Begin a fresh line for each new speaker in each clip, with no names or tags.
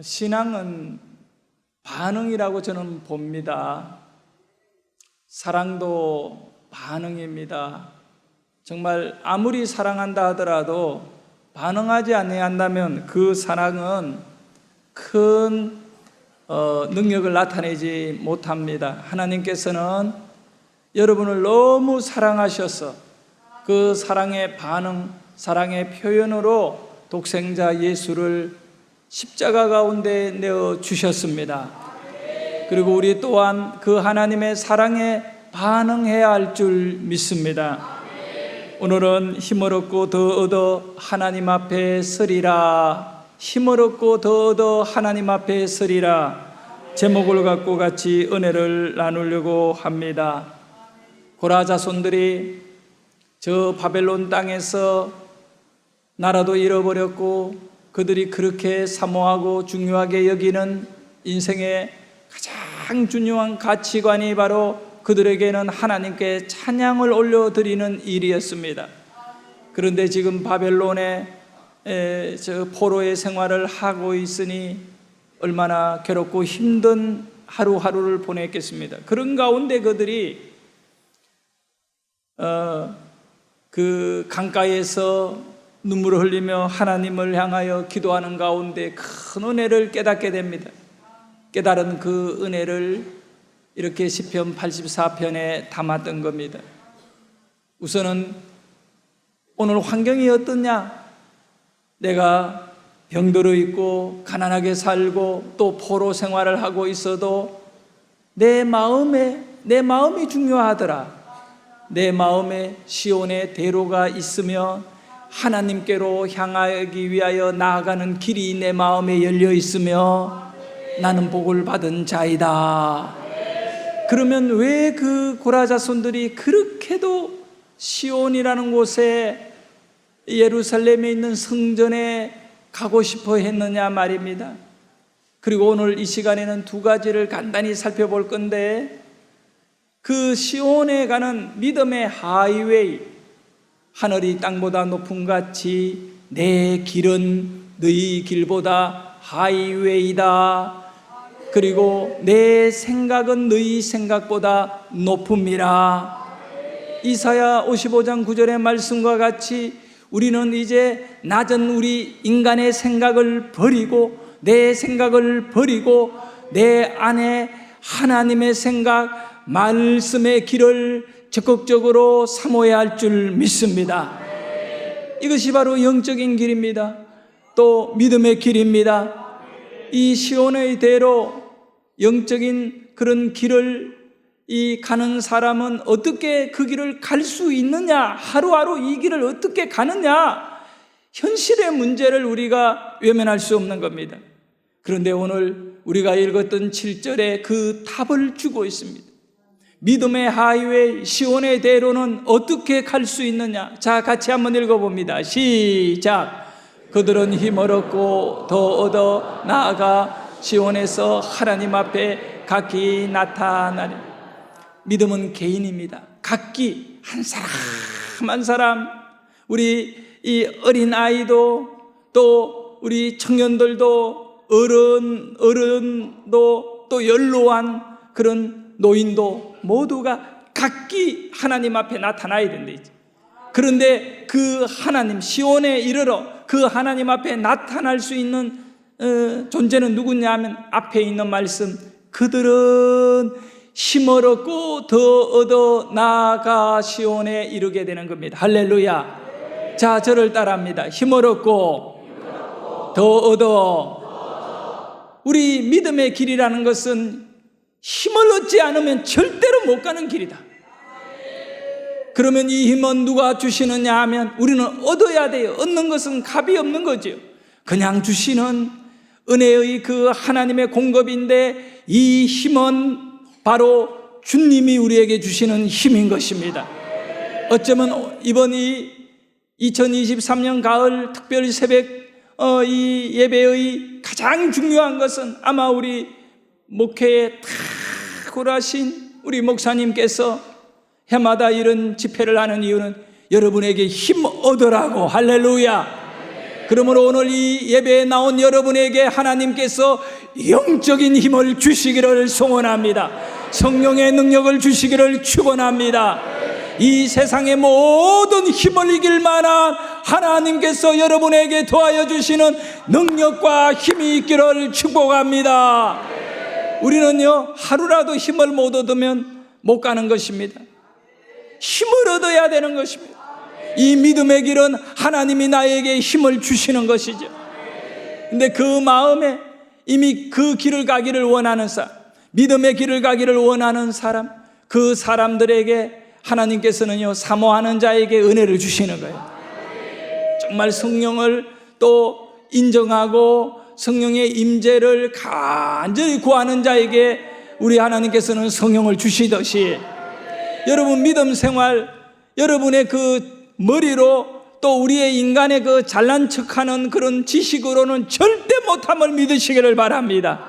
신앙은 반응이라고 저는 봅니다. 사랑도 반응입니다. 정말 아무리 사랑한다 하더라도 반응하지 아니한다면 그 사랑은 큰 능력을 나타내지 못합니다. 하나님께서는 여러분을 너무 사랑하셔서 그 사랑의 반응, 사랑의 표현으로 독생자 예수를 십자가 가운데 내어 주셨습니다. 그리고 우리 또한 그 하나님의 사랑에 반응해야 할 줄 믿습니다. 오늘은 힘을 얻고 더 얻어 하나님 앞에 서리라, 힘을 얻고 더 얻어 하나님 앞에 서리라 제목을 갖고 같이 은혜를 나누려고 합니다. 고라 자손들이 저 바벨론 땅에서 나라도 잃어버렸고 그들이 그렇게 사모하고 중요하게 여기는 인생의 가장 중요한 가치관이 바로 그들에게는 하나님께 찬양을 올려드리는 일이었습니다. 그런데 지금 바벨론의 저 포로의 생활을 하고 있으니 얼마나 괴롭고 힘든 하루하루를 보냈겠습니다. 그런 가운데 그들이 그 강가에서 눈물을 흘리며 하나님을 향하여 기도하는 가운데 큰 은혜를 깨닫게 됩니다. 깨달은 그 은혜를 이렇게 시편 84편에 담았던 겁니다. 우선은 오늘 환경이 어떠냐? 내가 병들어 있고 가난하게 살고 또 포로 생활을 하고 있어도 내 마음이 중요하더라. 내 마음에 시온의 대로가 있으며 하나님께로 향하기 위하여 나아가는 길이 내 마음에 열려 있으며 나는 복을 받은 자이다. 그러면 왜 그 고라 자손들이 그렇게도 시온이라는 곳에 예루살렘에 있는 성전에 가고 싶어 했느냐 말입니다. 그리고 오늘 이 시간에는 두 가지를 간단히 살펴볼 건데, 그 시온에 가는 믿음의 하이웨이, 하늘이 땅보다 높음 같이 내 길은 너희 길보다 하이웨이다. 그리고 내 생각은 너희 생각보다 높음이라. 이사야 55장 9절의 말씀과 같이 우리는 이제 낮은 우리 인간의 생각을 버리고 내 생각을 버리고 내 안에 하나님의 생각, 말씀의 길을 적극적으로 삼어야 할 줄 믿습니다. 이것이 바로 영적인 길입니다. 또 믿음의 길입니다. 이 시온의 대로 영적인 그런 길을 가는 사람은 어떻게 그 길을 갈 수 있느냐, 하루하루 이 길을 어떻게 가느냐, 현실의 문제를 우리가 외면할 수 없는 겁니다. 그런데 오늘 우리가 읽었던 7절에 그 답을 주고 있습니다. 믿음의 하이웨이 시온의 대로는 어떻게 갈 수 있느냐? 자, 같이 한번 읽어봅니다. 시작. 그들은 힘을 얻고 더 얻어 나아가 시온에서 하나님 앞에 각기 나타나리. 믿음은 개인입니다. 각기 한 사람 한 사람, 우리 이 어린 아이도 또 우리 청년들도 어른도 또 연로한 그런 노인도 모두가 각기 하나님 앞에 나타나야 된다. 그런데 그 하나님 시온에 이르러 그 하나님 앞에 나타날 수 있는 존재는 누구냐 하면 앞에 있는 말씀, 그들은 힘을 얻고 더 얻어 나아가 시온에 이르게 되는 겁니다. 할렐루야. 자, 저를 따라합니다. 힘을 얻고 더 얻어. 우리 믿음의 길이라는 것은 힘을 얻지 않으면 절대로 못 가는 길이다. 그러면 이 힘은 누가 주시느냐 하면 우리는 얻어야 돼요. 얻는 것은 값이 없는 거죠. 그냥 주시는 은혜의 그 하나님의 공급인데, 이 힘은 바로 주님이 우리에게 주시는 힘인 것입니다. 어쩌면 이번 이 2023년 가을 특별 새벽 이 예배의 가장 중요한 것은 아마 우리 목회에 탁월하신 우리 목사님께서 해마다 이런 집회를 하는 이유는 여러분에게 힘 얻으라고. 할렐루야. 그러므로 오늘 이 예배에 나온 여러분에게 하나님께서 영적인 힘을 주시기를 소원합니다. 성령의 능력을 주시기를 축원합니다. 이 세상의 모든 힘을 이길 만한 하나님께서 여러분에게 도와여 주시는 능력과 힘이 있기를 축복합니다. 우리는요, 하루라도 힘을 못 얻으면 못 가는 것입니다. 힘을 얻어야 되는 것입니다. 이 믿음의 길은 하나님이 나에게 힘을 주시는 것이죠. 근데 그 마음에 이미 그 길을 가기를 원하는 사람, 믿음의 길을 가기를 원하는 사람, 그 사람들에게 하나님께서는요, 사모하는 자에게 은혜를 주시는 거예요. 정말 성령을 또 인정하고 성령의 임재를 간절히 구하는 자에게 우리 하나님께서는 성령을 주시듯이, 여러분 믿음 생활, 여러분의 그 머리로 또 우리의 인간의 그 잘난 척하는 그런 지식으로는 절대 못함을 믿으시기를 바랍니다.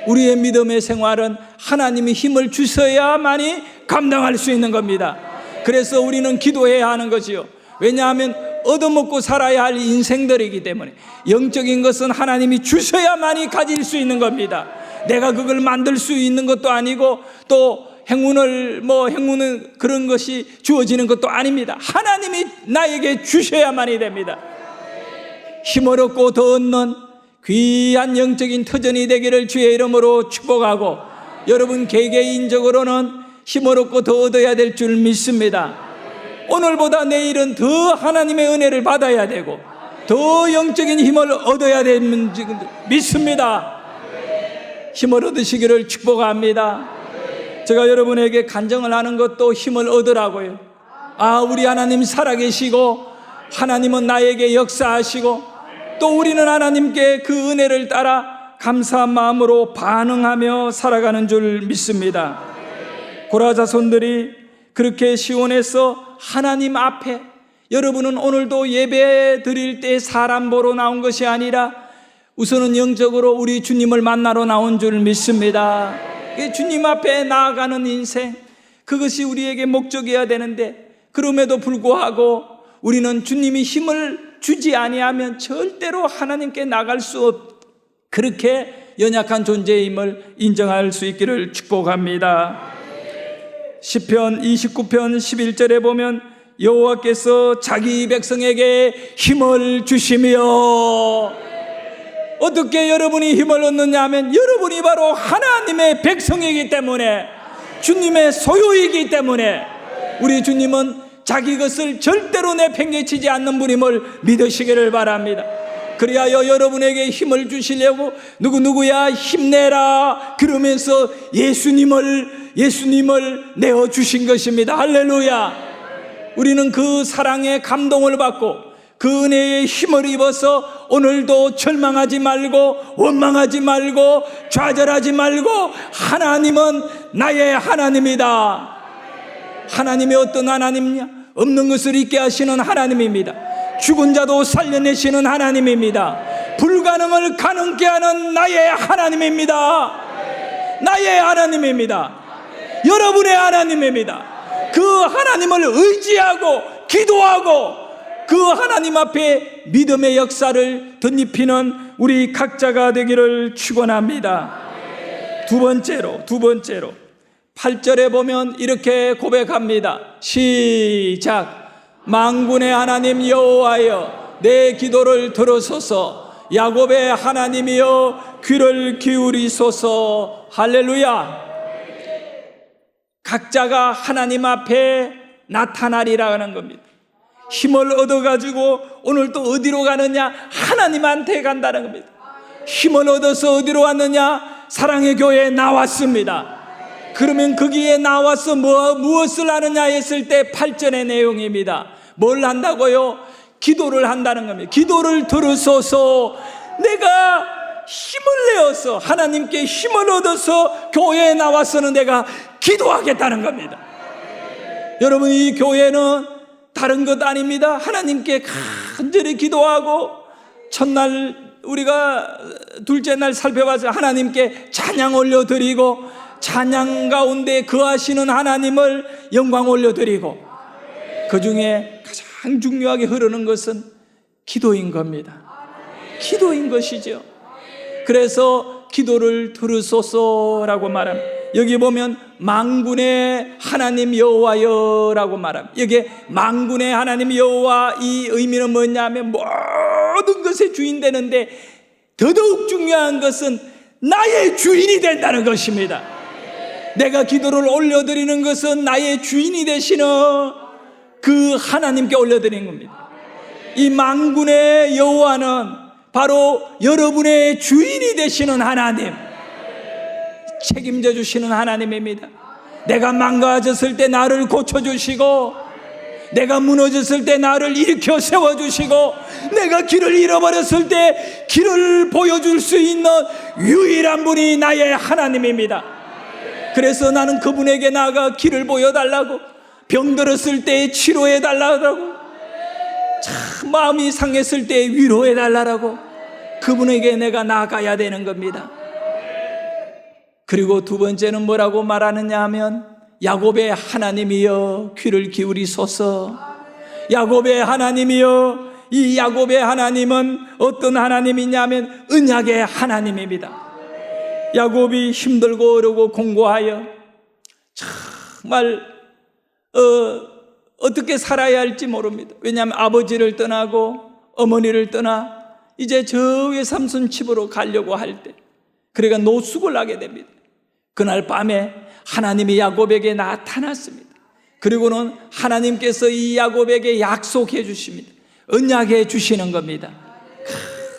우리의 믿음의 생활은 하나님이 힘을 주셔야만이 감당할 수 있는 겁니다. 그래서 우리는 기도해야 하는 거지요. 왜냐하면 얻어먹고 살아야 할 인생들이기 때문에 영적인 것은 하나님이 주셔야만이 가질 수 있는 겁니다. 내가 그걸 만들 수 있는 것도 아니고 또 행운은 그런 것이 주어지는 것도 아닙니다. 하나님이 나에게 주셔야만이 됩니다. 힘을 얻고 더 얻는 귀한 영적인 터전이 되기를 주의 이름으로 축복하고, 여러분 개개인적으로는 힘을 얻고 더 얻어야 될 줄 믿습니다. 오늘보다 내일은 더 하나님의 은혜를 받아야 되고 더 영적인 힘을 얻어야 되는 줄 믿습니다. 힘을 얻으시기를 축복합니다. 제가 여러분에게 간증을 하는 것도 힘을 얻으라고요. 우리 하나님 살아계시고 하나님은 나에게 역사하시고 또 우리는 하나님께 그 은혜를 따라 감사한 마음으로 반응하며 살아가는 줄 믿습니다. 고라 자손들이 그렇게 시온에서 하나님 앞에, 여러분은 오늘도 예배 드릴 때 사람 보러 나온 것이 아니라 우선은 영적으로 우리 주님을 만나러 나온 줄 믿습니다. 주님 앞에 나아가는 인생, 그것이 우리에게 목적이어야 되는데, 그럼에도 불구하고 우리는 주님이 힘을 주지 아니하면 절대로 하나님께 나갈 수 없, 그렇게 연약한 존재임을 인정할 수 있기를 축복합니다. 시편 29편 11절에 보면 여호와께서 자기 백성에게 힘을 주시며, 어떻게 여러분이 힘을 얻느냐 하면 여러분이 바로 하나님의 백성이기 때문에, 주님의 소유이기 때문에, 우리 주님은 자기 것을 절대로 내팽개치지 않는 분임을 믿으시기를 바랍니다. 그리하여 여러분에게 힘을 주시려고 누구야 힘내라 그러면서 예수님을 내어주신 것입니다. 할렐루야. 우리는 그 사랑의 감동을 받고 그 은혜의 힘을 입어서 오늘도 절망하지 말고 원망하지 말고 좌절하지 말고, 하나님은 나의 하나님이다. 하나님이 어떤 하나님이냐? 없는 것을 있게 하시는 하나님입니다. 죽은 자도 살려내시는 하나님입니다. 불가능을 가능케 하는 나의 하나님입니다. 나의 하나님입니다. 여러분의 하나님입니다. 그 하나님을 의지하고 기도하고 그 하나님 앞에 믿음의 역사를 덧입히는 우리 각자가 되기를 축원합니다. 두 번째로 8절에 보면 이렇게 고백합니다. 시작. 만군의 하나님 여호와여, 내 기도를 들으소서. 야곱의 하나님이여, 귀를 기울이소서. 할렐루야. 각자가 하나님 앞에 나타나리라는 겁니다. 힘을 얻어가지고 오늘 또 어디로 가느냐? 하나님한테 간다는 겁니다. 힘을 얻어서 어디로 왔느냐? 사랑의 교회에 나왔습니다. 그러면 거기에 나와서 무엇을 하느냐 했을 때 8절의 내용입니다. 뭘 한다고요? 기도를 한다는 겁니다. 기도를 들으소서. 내가 힘을 내어서 하나님께 힘을 얻어서 교회에 나와서는 내가 기도하겠다는 겁니다. 여러분, 이 교회는 다른 것 아닙니다. 하나님께 간절히 기도하고, 첫날 우리가 둘째 날 살펴봐서 하나님께 찬양 올려드리고, 찬양 가운데 거하시는 하나님을 영광 올려드리고, 그 중에 가장 중요하게 흐르는 것은 기도인 겁니다. 기도인 것이죠. 그래서 기도를 들으소서라고 말합니다. 여기 보면 만군의 하나님 여호와여라고 말합니다. 여기에 만군의 하나님 여호와, 이 의미는 뭐냐면 모든 것의 주인 되는데 더더욱 중요한 것은 나의 주인이 된다는 것입니다. 내가 기도를 올려드리는 것은 나의 주인이 되시는 그 하나님께 올려드리는 겁니다. 이 만군의 여호와는 바로 여러분의 주인이 되시는 하나님, 책임져 주시는 하나님입니다. 내가 망가졌을 때 나를 고쳐주시고, 내가 무너졌을 때 나를 일으켜 세워주시고, 내가 길을 잃어버렸을 때 길을 보여줄 수 있는 유일한 분이 나의 하나님입니다. 그래서 나는 그분에게 나아가 길을 보여달라고, 병들었을 때 치료해달라고, 참 마음이 상했을 때 위로해달라고 그분에게 내가 나아가야 되는 겁니다. 그리고 두 번째는 뭐라고 말하느냐 하면, 야곱의 하나님이여 귀를 기울이소서. 야곱의 하나님이여, 이 야곱의 하나님은 어떤 하나님이냐면 언약의 하나님입니다. 야곱이 힘들고 어려고 공고하여 정말 어떻게 살아야 할지 모릅니다. 왜냐하면 아버지를 떠나고 어머니를 떠나 이제 저 위에 삼손 집으로 가려고 할 때, 그러니까 노숙을 하게 됩니다. 그날 밤에 하나님이 야곱에게 나타났습니다. 그리고는 하나님께서 이 야곱에게 약속해 주십니다. 언약해 주시는 겁니다.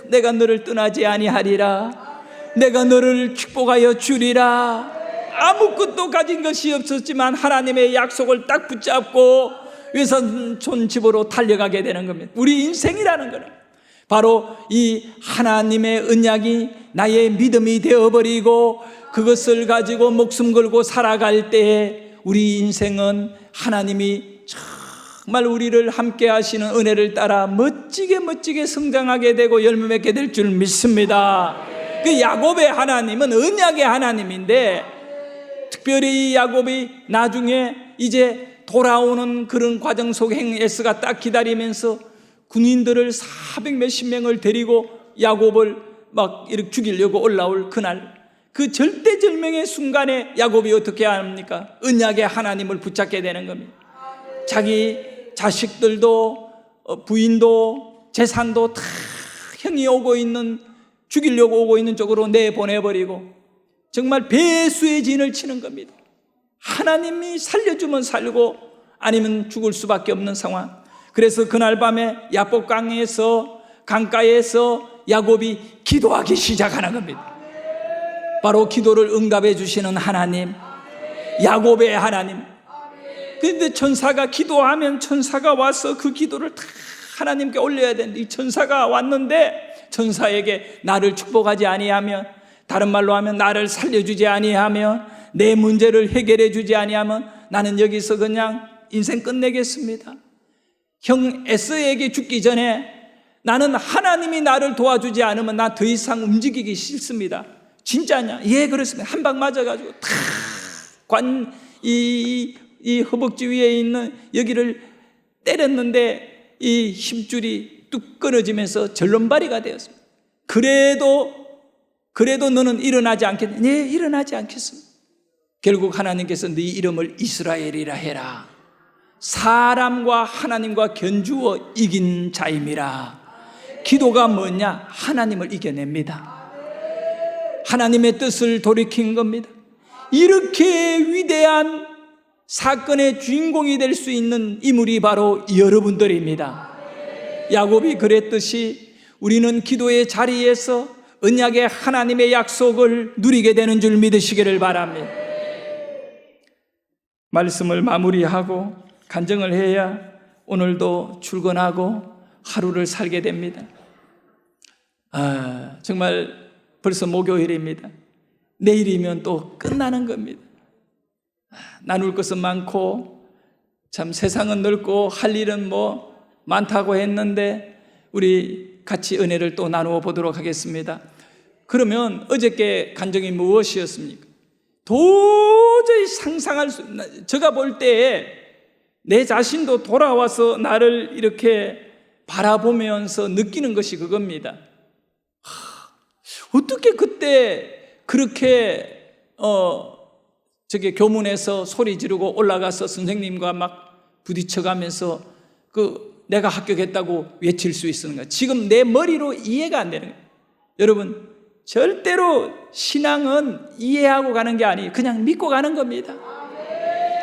내가 너를 떠나지 아니하리라, 내가 너를 축복하여 주리라. 아무것도 가진 것이 없었지만 하나님의 약속을 딱 붙잡고 외삼촌 집으로 달려가게 되는 겁니다. 우리 인생이라는 거는 바로 이 하나님의 언약이 나의 믿음이 되어버리고 그것을 가지고 목숨 걸고 살아갈 때에 우리 인생은 하나님이 정말 우리를 함께 하시는 은혜를 따라 멋지게 성장하게 되고 열매 맺게 될 줄 믿습니다. 그 야곱의 하나님은 언약의 하나님인데, 특별히 야곱이 나중에 이제 돌아오는 그런 과정 속에 에스가 딱 기다리면서 군인들을 400 몇십 명을 데리고 야곱을 막 이렇게 죽이려고 올라올 그날, 그 절대절명의 순간에 야곱이 어떻게 합니까? 언약의 하나님을 붙잡게 되는 겁니다. 자기 자식들도 부인도 재산도 다 형이 오고 있는, 죽이려고 오고 있는 쪽으로 내보내버리고 정말 배수의 진을 치는 겁니다. 하나님이 살려주면 살고 아니면 죽을 수밖에 없는 상황. 그래서 그날 밤에 야복 강가에서 야곱이 기도하기 시작하는 겁니다. 바로 기도를 응답해 주시는 하나님, 야곱의 하나님. 그런데 천사가 기도하면 천사가 와서 그 기도를 다 하나님께 올려야 되는데, 이 천사가 왔는데 천사에게 나를 축복하지 아니하면, 다른 말로 하면 나를 살려주지 아니하면, 내 문제를 해결해 주지 아니하면 나는 여기서 그냥 인생 끝내겠습니다. 형 에스에게 죽기 전에 나는 하나님이 나를 도와주지 않으면 나 더 이상 움직이기 싫습니다. 진짜냐? 예, 그렇습니다. 한 방 맞아가지고 이 허벅지 위에 있는 여기를 때렸는데 이 힘줄이 뚝 끊어지면서 절름발이가 되었습니다. 그래도 너는 일어나지 않겠냐? 네, 일어나지 않겠습니다. 결국 하나님께서 네 이름을 이스라엘이라 해라. 사람과 하나님과 견주어 이긴 자임이라. 기도가 뭐냐? 하나님을 이겨냅니다. 하나님의 뜻을 돌이킨 겁니다. 이렇게 위대한 사건의 주인공이 될 수 있는 인물이 바로 여러분들입니다. 야곱이 그랬듯이 우리는 기도의 자리에서 언약의 하나님의 약속을 누리게 되는 줄 믿으시기를 바랍니다. 말씀을 마무리하고 간증을 해야 오늘도 출근하고 하루를 살게 됩니다. 정말 벌써 목요일입니다. 내일이면 또 끝나는 겁니다. 나눌 것은 많고 참 세상은 넓고 할 일은 뭐 많다고 했는데 우리 같이 은혜를 또 나누어 보도록 하겠습니다. 그러면 어저께 간증이 무엇이었습니까? 도저히 상상할 수, 제가 볼 때에 내 자신도 돌아와서 나를 이렇게 바라보면서 느끼는 것이 그겁니다. 어떻게 그때 그렇게 교문에서 소리 지르고 올라가서 선생님과 막 부딪혀가면서 내가 합격했다고 외칠 수 있었는가? 지금 내 머리로 이해가 안 되는 거예요. 여러분, 절대로 신앙은 이해하고 가는 게 아니에요. 그냥 믿고 가는 겁니다.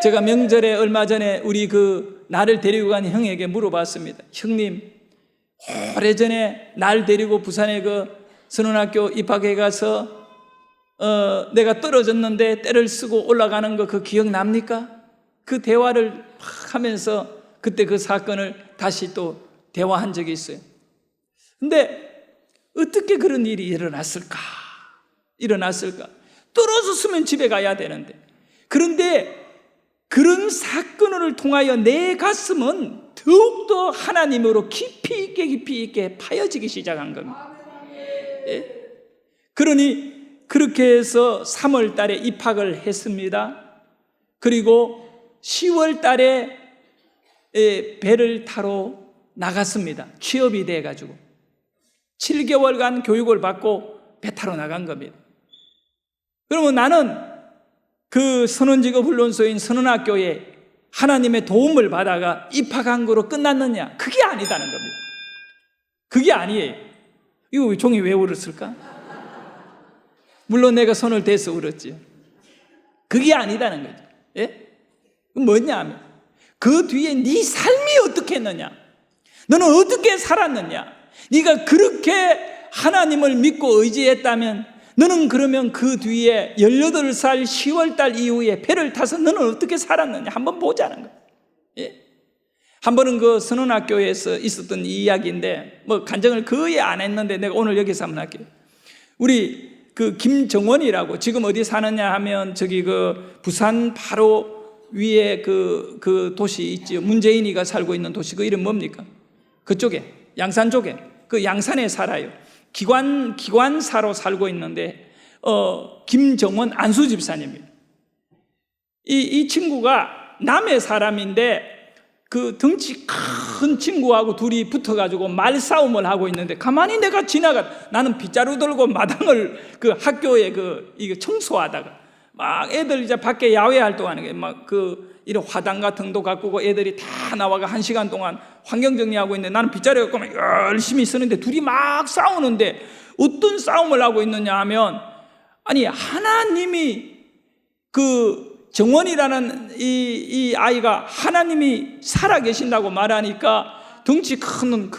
제가 명절에 얼마 전에 우리 나를 데리고 간 형에게 물어봤습니다. 형님, 오래전에 날 데리고 부산에 선원학교 입학해 가서 내가 떨어졌는데 때를 쓰고 올라가는 거 그 기억납니까? 그 대화를 막 하면서 그때 그 사건을 다시 또 대화한 적이 있어요. 근데 어떻게 그런 일이 일어났을까? 떨어졌으면 집에 가야 되는데. 그런데 그런 사건을 통하여 내 가슴은 더욱더 하나님으로 깊이 있게 파여지기 시작한 겁니다. 예? 그러니 그렇게 해서 3월 달에 입학을 했습니다. 그리고 10월 달에 배를 타러 나갔습니다. 취업이 돼가지고 7개월간 교육을 받고 배 타러 나간 겁니다. 그러면 나는 그 선원직업훈련소인 선원학교에 하나님의 도움을 받아가 입학한 거로 끝났느냐? 그게 아니다는 겁니다. 그게 아니에요. 이거 종이 왜 울었을까? 물론 내가 손을 대서 울었지. 그게 아니다는 거죠. 예? 뭐냐 하면 그 뒤에 네 삶이 어떻게 했느냐? 너는 어떻게 살았느냐? 네가 그렇게 하나님을 믿고 의지했다면 너는 그러면 그 뒤에 18살 10월달 이후에 배를 타서 너는 어떻게 살았느냐 한번 보자는 거예요. 예? 한 번은 그 선원학교에서 있었던 이야기인데 간증을 거의 안 했는데 내가 오늘 여기서 한번 할게요. 우리 김정원이라고 지금 어디 사느냐 하면 부산 바로 위에 그 도시 있죠. 문재인이가 살고 있는 도시 그 이름 뭡니까? 그쪽에 양산 쪽에 양산에 살아요. 기관사로 살고 있는데 김정원 안수 집사님입니다. 이 친구가 남의 사람인데 그 덩치 큰 친구하고 둘이 붙어가지고 말싸움을 하고 있는데 가만히 내가 나는 빗자루 들고 마당을 학교에 이거 청소하다가 막 애들 이제 밖에 야외 활동하는 게 이런 화단 같은 거 갖고 애들이 다 나와가 1시간 동안 환경 정리하고 있는데 나는 빗자루 갖고 막 열심히 쓰는데 둘이 막 싸우는데 어떤 싸움을 하고 있느냐 하면 아니 하나님이 정원이라는 이 아이가 하나님이 살아계신다고 말하니까 덩치 큰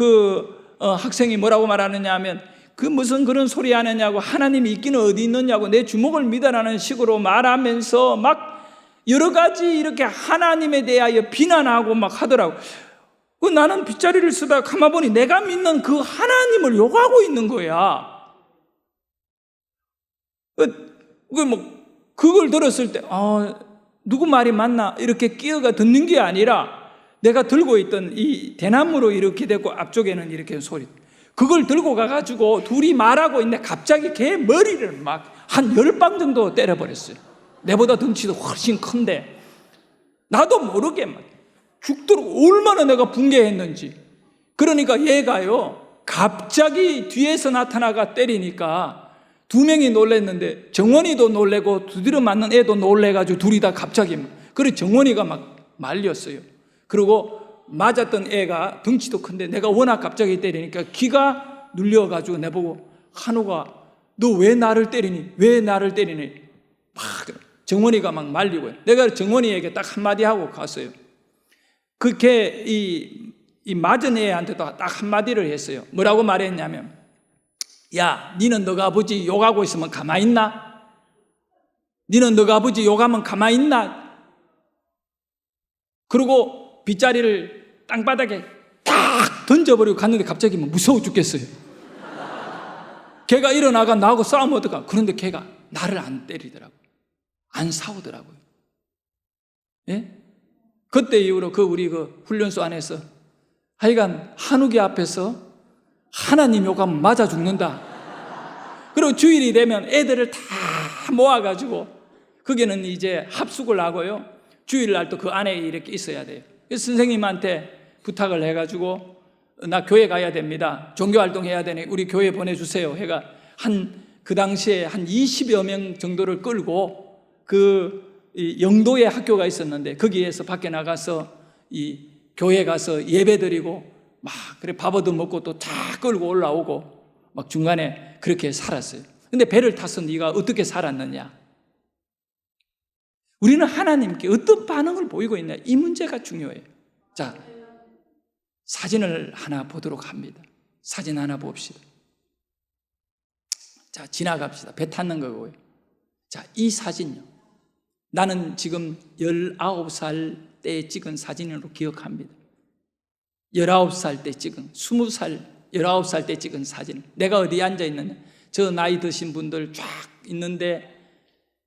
학생이 뭐라고 말하느냐 하면 무슨 그런 소리 하느냐고 하나님이 있기는 어디 있느냐고 내 주먹을 믿어라는 식으로 말하면서 막 여러 가지 이렇게 하나님에 대하여 비난하고 막 하더라고. 나는 빗자리를 쓰다가 가만 보니 내가 믿는 그 하나님을 욕하고 있는 거야. 그걸 들었을 때 누구 말이 맞나 이렇게 끼어가 듣는 게 아니라 내가 들고 있던 이 대나무로 이렇게 되고 앞쪽에는 이렇게 소리 그걸 들고 가가지고 둘이 말하고 있는데 갑자기 걔 머리를 막 한 10방 정도 때려버렸어요. 내보다 덩치도 훨씬 큰데 나도 모르게 막 죽도록 얼마나 내가 붕괴했는지. 그러니까 얘가요 갑자기 뒤에서 나타나가 때리니까 2명이 놀랬는데 정원이도 놀래고 두드려 맞는 애도 놀래가지고 둘이 다 갑자기 그래 정원이가 막 말렸어요. 그리고 맞았던 애가 덩치도 큰데 내가 워낙 갑자기 때리니까 기가 눌려가지고 내보고 한우가 너 왜 나를 때리니? 왜 나를 때리니? 막 정원이가 막 말리고요. 내가 정원이에게 딱 한마디 하고 갔어요. 그렇게 이 맞은 애한테도 딱 한마디를 했어요. 뭐라고 말했냐면 야, 니는 너가 아버지 욕하고 있으면 가만히 있나? 니는 너가 아버지 욕하면 가만히 있나? 그리고 빗자리를 땅바닥에 딱 던져버리고 갔는데 갑자기 무서워 죽겠어요. 걔가 일어나가 나하고 싸우면 어떡하? 그런데 걔가 나를 안 때리더라고. 안 싸우더라고요. 예? 그때 이후로 우리 훈련소 안에서 하여간 한우기 앞에서 하나님 욕하면 맞아 죽는다. 그리고 주일이 되면 애들을 다 모아가지고 거기는 이제 합숙을 하고요. 주일날 또 그 안에 이렇게 있어야 돼요. 그래서 선생님한테 부탁을 해가지고 나 교회 가야 됩니다. 종교활동 해야 되네. 우리 교회 보내주세요. 해가 그 당시에 한 20여 명 정도를 끌고 이 영도에 학교가 있었는데 거기에서 밖에 나가서 이 교회 가서 예배 드리고 막 그래 밥 얻어 먹고 또 다 끌고 올라오고 막 중간에 그렇게 살았어요. 근데 배를 타서 네가 어떻게 살았느냐? 우리는 하나님께 어떤 반응을 보이고 있냐? 이 문제가 중요해요. 자, 사진을 하나 보도록 합니다. 사진 하나 봅시다. 자, 지나갑시다. 배 타는 거고요. 자, 이 사진요. 나는 지금 19살 때 찍은 사진으로 기억합니다. 19살 때 찍은, 20살, 19살 때 찍은 사진. 내가 어디에 앉아 있느냐? 저 나이 드신 분들 쫙 있는데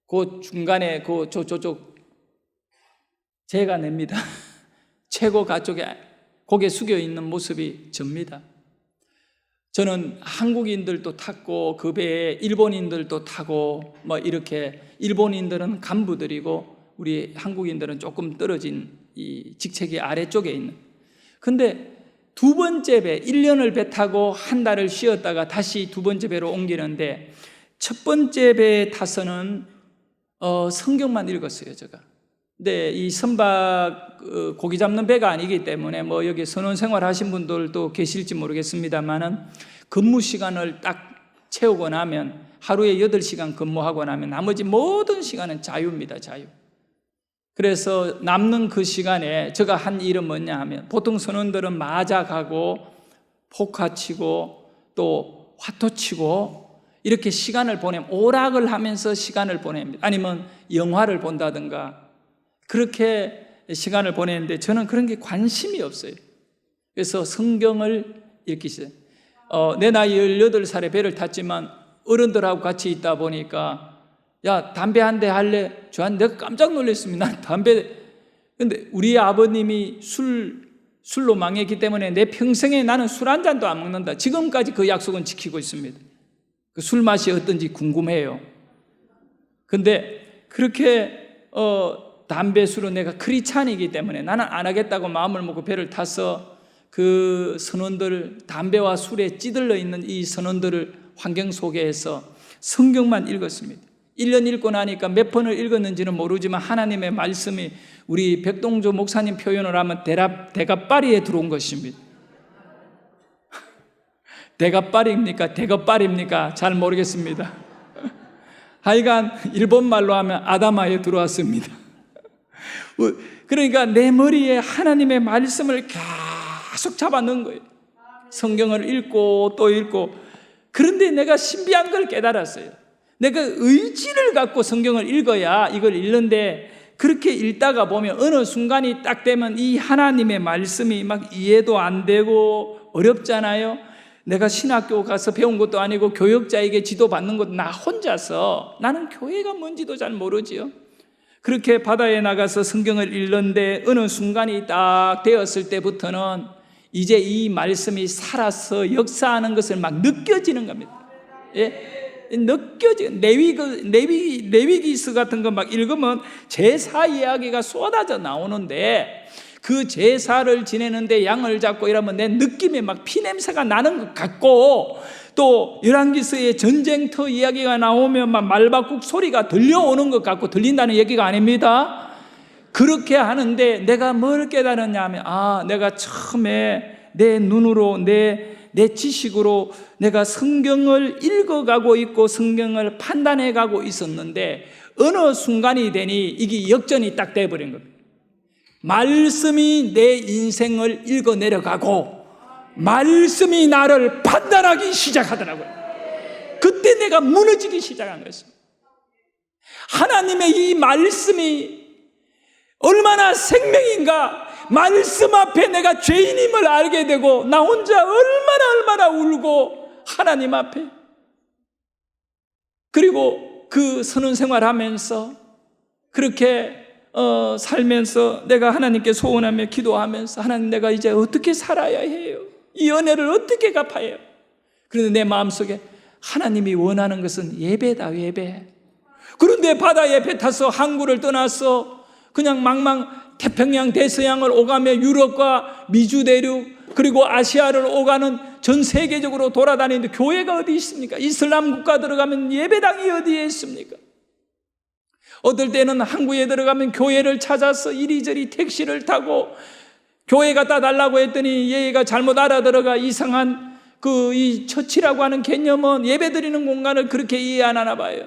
그 중간에 저쪽 제가 냅니다. 최고가 쪽에 고개 숙여 있는 모습이 접니다. 저는 한국인들도 탔고 그 배에 일본인들도 타고 뭐 이렇게 일본인들은 간부들이고 우리 한국인들은 조금 떨어진 이 직책이 아래쪽에 있는. 근데 두 번째 배, 1년을 배 타고 한 달을 쉬었다가 다시 두 번째 배로 옮기는데 첫 번째 배에 타서는 성경만 읽었어요, 제가. 근데 이 선박 고기 잡는 배가 아니기 때문에 뭐 여기 선원생활 하신 분들도 계실지 모르겠습니다만은 근무 시간을 딱 채우고 나면 하루에 8시간 근무하고 나면 나머지 모든 시간은 자유입니다, 자유. 그래서 남는 그 시간에 제가 한 일은 뭐냐 하면 보통 선원들은 마작하고 포카 치고 또 화토 치고 이렇게 시간을 오락을 하면서 시간을 보냅니다. 아니면 영화를 본다든가 그렇게 시간을 보내는데 저는 그런 게 관심이 없어요. 그래서 성경을 읽기 시작해요. 내 나이 18살에 배를 탔지만 어른들하고 같이 있다 보니까 야, 담배 한 대 할래? 내가 깜짝 놀랐습니다. 난 담배. 근데 우리 아버님이 술로 망했기 때문에 내 평생에 나는 술 한 잔도 안 먹는다. 지금까지 그 약속은 지키고 있습니다. 그 술 맛이 어떤지 궁금해요. 근데 그렇게 담배 술은 내가 크리스찬이기 때문에 나는 안 하겠다고 마음을 먹고 배를 타서 그 선원들, 담배와 술에 찌들러 있는 이 선원들을 환경 속에서 성경만 읽었습니다. 1년 읽고 나니까 몇 번을 읽었는지는 모르지만 하나님의 말씀이 우리 백동조 목사님 표현을 하면 대갑바리에 들어온 것입니다. 대갑바리입니까? 대갑바리입니까? 잘 모르겠습니다. 하여간 일본말로 하면 아다마에 들어왔습니다. 그러니까 내 머리에 하나님의 말씀을 계속 잡아넣은 거예요. 성경을 읽고 또 읽고. 그런데 내가 신비한 걸 깨달았어요. 내가 의지를 갖고 성경을 읽어야 이걸 읽는데 그렇게 읽다가 보면 어느 순간이 딱 되면 이 하나님의 말씀이 막 이해도 안 되고 어렵잖아요. 내가 신학교 가서 배운 것도 아니고 교역자에게 지도받는 것도 나 혼자서 나는 교회가 뭔지도 잘 모르지요. 그렇게 바다에 나가서 성경을 읽는데 어느 순간이 딱 되었을 때부터는 이제 이 말씀이 살아서 역사하는 것을 막 느껴지는 겁니다. 예? 레위기스 같은 거 막 읽으면 제사 이야기가 쏟아져 나오는데 그 제사를 지내는데 양을 잡고 이러면 내 느낌에 막 피냄새가 나는 것 같고 또 열왕기서의 전쟁터 이야기가 나오면 막 말박국 소리가 들려오는 것 같고 들린다는 얘기가 아닙니다. 그렇게 하는데 내가 뭘 깨달았냐 하면 내가 처음에 내 눈으로 내 지식으로 내가 성경을 읽어가고 있고 성경을 판단해가고 있었는데 어느 순간이 되니 이게 역전이 딱 돼버린 겁니다. 말씀이 내 인생을 읽어내려가고 말씀이 나를 판단하기 시작하더라고요. 그때 내가 무너지기 시작한 것입니다. 하나님의 이 말씀이 얼마나 생명인가. 말씀 앞에 내가 죄인임을 알게 되고 나 혼자 얼마나 울고 하나님 앞에. 그리고 그 선언생활 하면서 그렇게 살면서 내가 하나님께 소원하며 기도하면서 하나님 내가 이제 어떻게 살아야 해요? 이 은혜를 어떻게 갚아야 해요? 그런데 내 마음속에 하나님이 원하는 것은 예배다, 예배. 그런데 바다에 배 타서 항구를 떠나서 그냥 망망 태평양 대서양을 오가며 유럽과 미주 대륙 그리고 아시아를 오가는 전 세계적으로 돌아다니는데 교회가 어디 있습니까? 이슬람 국가 들어가면 예배당이 어디에 있습니까? 어떨 때는 한국에 들어가면 교회를 찾아서 이리저리 택시를 타고 교회 갖다 달라고 했더니 얘가 잘못 알아들어가 이상한 이 처치라고 하는 개념은 예배드리는 공간을 그렇게 이해 안 하나 봐요.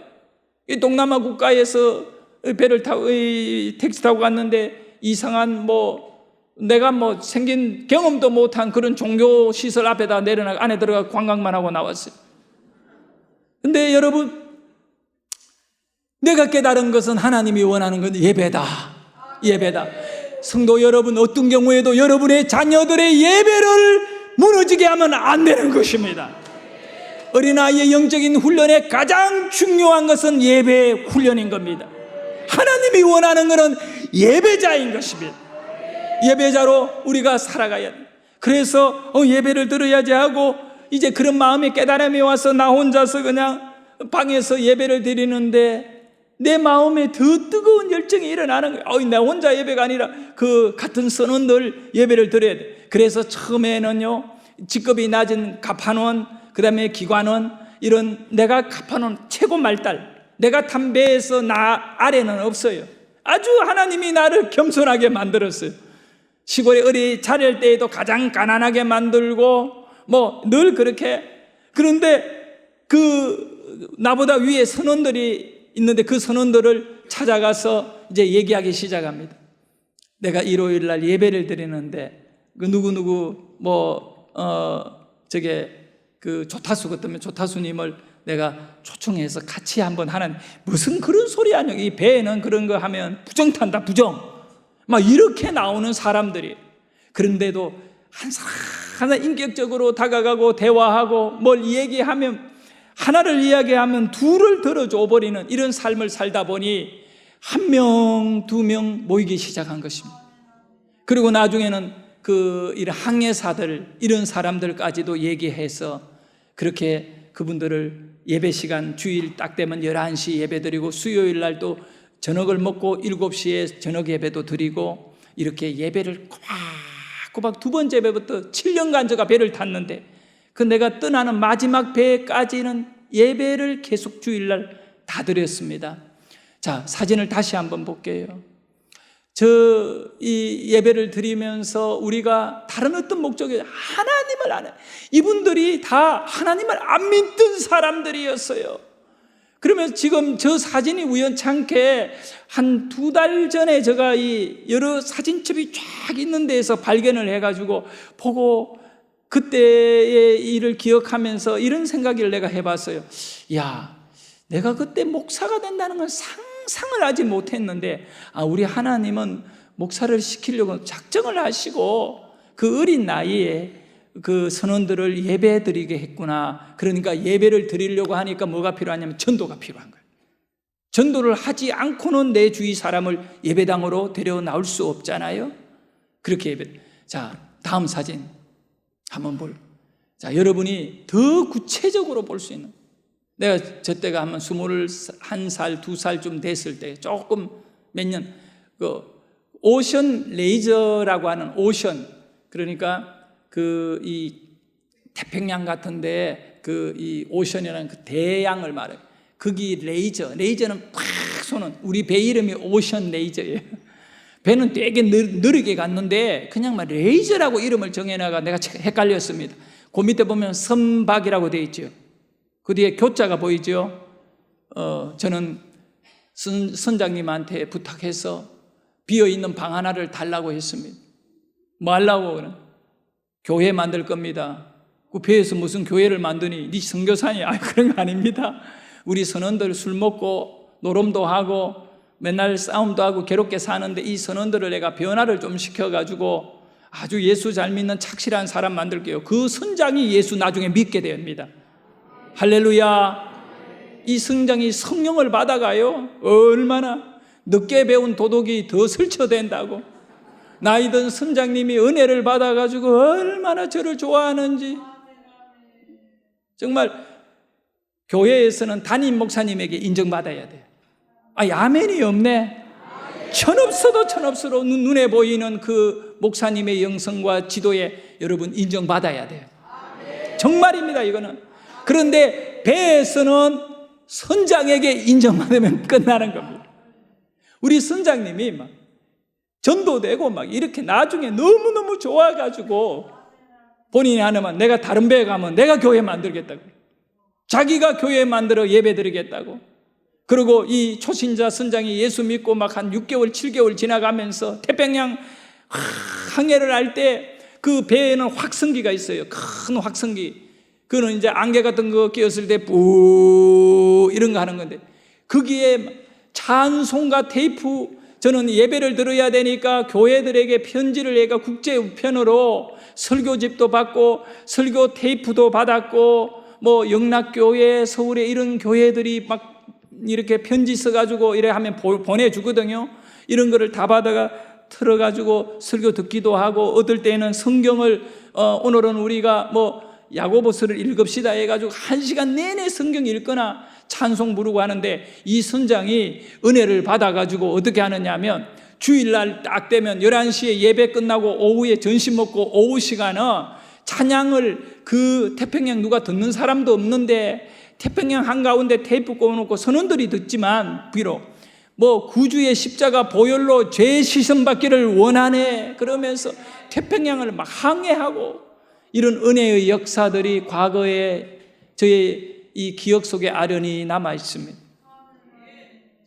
이 동남아 국가에서 배를 타고 택시 타고 갔는데 이상한 내가 생긴 경험도 못한 그런 종교 시설 앞에다 내려놔 안에 들어가 관광만 하고 나왔어요. 근데 여러분, 내가 깨달은 것은 하나님이 원하는 건 예배다. 예배다. 성도 여러분, 어떤 경우에도 여러분의 자녀들의 예배를 무너지게 하면 안 되는 것입니다. 어린아이의 영적인 훈련에 가장 중요한 것은 예배 훈련인 겁니다. 하나님이 원하는 것은 예배자인 것입니다. 예배자로 우리가 살아가야 돼. 그래서 예배를 들어야지 하고 이제 그런 마음의 깨달음이 와서 나 혼자서 그냥 방에서 예배를 드리는데 내 마음에 더 뜨거운 열정이 일어나는 거예요. 나 혼자 예배가 아니라 그 같은 선원들 예배를 드려야 돼. 그래서 처음에는요, 직급이 낮은 갑판원, 그 다음에 기관원, 이런 내가 갑판원 최고 말달, 내가 탄 배에서 나 아래는 없어요. 아주 하나님이 나를 겸손하게 만들었어요. 시골에 어리 자랄 때에도 가장 가난하게 만들고 늘 그렇게. 그런데 나보다 위에 선원들이 있는데 그 선원들을 찾아가서 이제 얘기하기 시작합니다. 내가 일요일 날 예배를 드리는데 그 누구누구 조타수 같으면 조타수님을 내가 초청해서 같이 한번 하는, 무슨 그런 소리 아니야. 이 배에는 그런 거 하면 부정 탄다, 부정. 이렇게 나오는 사람들이. 그런데도 한 사람 하나 인격적으로 다가가고 대화하고 뭘 얘기하면, 하나를 이야기하면 둘을 들어줘 버리는 이런 삶을 살다 보니 한 명, 두 명 모이기 시작한 것입니다. 그리고 나중에는 이런 항해사들, 이런 사람들까지도 얘기해서 그렇게 그분들을 예배 시간 주일 딱 되면 11시 예배 드리고 수요일 날도 저녁을 먹고 7시에 저녁 예배도 드리고 이렇게 예배를 꼬박꼬박 두 번째 배부터 7년간 제가 배를 탔는데 내가 떠나는 마지막 배까지는 예배를 계속 주일날 다 드렸습니다. 자, 사진을 다시 한번 볼게요. 이 예배를 드리면서 우리가 다른 어떤 목적이 하나님을 안 해. 이분들이 다 하나님을 안 믿던 사람들이었어요. 그러면 지금 저 사진이 우연찮게 한 2달 전에 제가 이 여러 사진첩이 쫙 있는 데에서 발견을 해가지고 보고 그때의 일을 기억하면서 이런 생각을 내가 해봤어요. 내가 그때 목사가 된다는 건 상상을 하지 못했는데 우리 하나님은 목사를 시키려고 작정을 하시고 그 어린 나이에 그 선원들을 예배 드리게 했구나. 그러니까 예배를 드리려고 하니까 뭐가 필요하냐면 전도가 필요한 거예요. 전도를 하지 않고는 내 주위 사람을 예배당으로 데려 나올 수 없잖아요. 그렇게 자, 다음 사진 한번 자, 여러분이 더 구체적으로 볼 수 있는, 내가 저 때가 한번 21살, 2살쯤 됐을 때 조금 몇 년, 오션 레이저라고 하는 오션, 그러니까 이 태평양 같은데 이 오션이라는 그 대양을 말해요. 거기 레이저는 팍 쏘는, 우리 배 이름이 오션 레이저예요. 배는 되게 느리게 갔는데 그냥 레이저라고 이름을 정해놔가 내가 헷갈렸습니다. 그 밑에 보면 선박이라고 되어 있죠. 그 뒤에 교자가 보이죠. 저는 선장님한테 부탁해서 비어있는 방 하나를 달라고 했습니다. 뭐 하려고 그래? 교회 만들 겁니다. 그 배에서 무슨 교회를 만드니? 네 선교사니? 그런 거 아닙니다. 우리 선원들 술 먹고 노름도 하고 맨날 싸움도 하고 괴롭게 사는데 이 선원들을 내가 변화를 좀 시켜가지고 아주 예수 잘 믿는 착실한 사람 만들게요. 그 선장이 예수 나중에 믿게 됩니다. 할렐루야. 이 선장이 성령을 받아가요. 얼마나 늦게 배운 도덕이 더 설쳐된다고. 나이 든 선장님이 은혜를 받아가지고 얼마나 저를 좋아하는지. 정말 교회에서는 담임 목사님에게 인정받아야 돼요. 아멘이 없네. 천없어도 눈에 보이는 그 목사님의 영성과 지도에 여러분 인정받아야 돼요. 정말입니다, 이거는. 그런데 배에서는 선장에게 인정받으면 끝나는 겁니다. 우리 선장님이 막 전도되고 막 이렇게 나중에 너무너무 좋아가지고 본인이 하나만, 내가 다른 배에 가면 내가 교회 만들겠다고, 자기가 교회 만들어 예배 드리겠다고. 그리고 이 초신자 선장이 예수 믿고 막 한 6개월 7개월 지나가면서 태평양 항해를 할 때 그 배에는 확성기가 있어요. 큰 확성기. 그거는 이제 안개 같은 거 끼었을 때 뿌 이런 거 하는 건데, 거기에 찬송가 테이프, 저는 예배를 들어야 되니까 교회들에게 편지를 해가 국제 우편으로 설교집도 받고 설교 테이프도 받았고, 뭐 영락교회, 서울에 이런 교회들이 막 이렇게 편지 써가지고 이래 하면 보내주거든요. 이런 거를 다 받아가 틀어가지고 설교 듣기도 하고, 어떨 때는 성경을 오늘은 우리가 뭐 야고보서를 읽읍시다 해가지고 1시간 내내 성경 읽거나 찬송 부르고 하는데, 이 선장이 은혜를 받아가지고 어떻게 하느냐 하면, 주일날 딱 되면 11시에 예배 끝나고 오후에 점심 먹고 오후 시간은 찬양을, 그 태평양 누가 듣는 사람도 없는데 태평양 한가운데 테이프 꽂아놓고 선원들이 듣지만, 비록 뭐 구주의 십자가 보혈로 죄 씻음 받기를 원하네 그러면서 태평양을 막 항해하고, 이런 은혜의 역사들이 과거에 저의 이 기억 속에 아련히 남아 있습니다.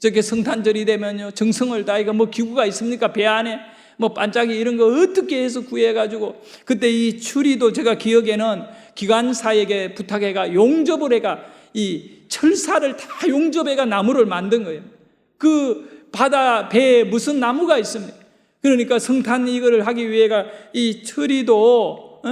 저게 성탄절이 되면요, 정성을 다해가 뭐 기구가 있습니까? 배 안에 뭐 반짝이 이런 거 어떻게 해서 구해가지고, 그때 이 추리도 제가 기억에는 기관사에게 부탁해가 용접을 해가 이 철사를 다 용접해가 나무를 만든 거예요. 그 바다 배에 무슨 나무가 있습니까? 그러니까 성탄 이거를 하기 위해가 이 철이도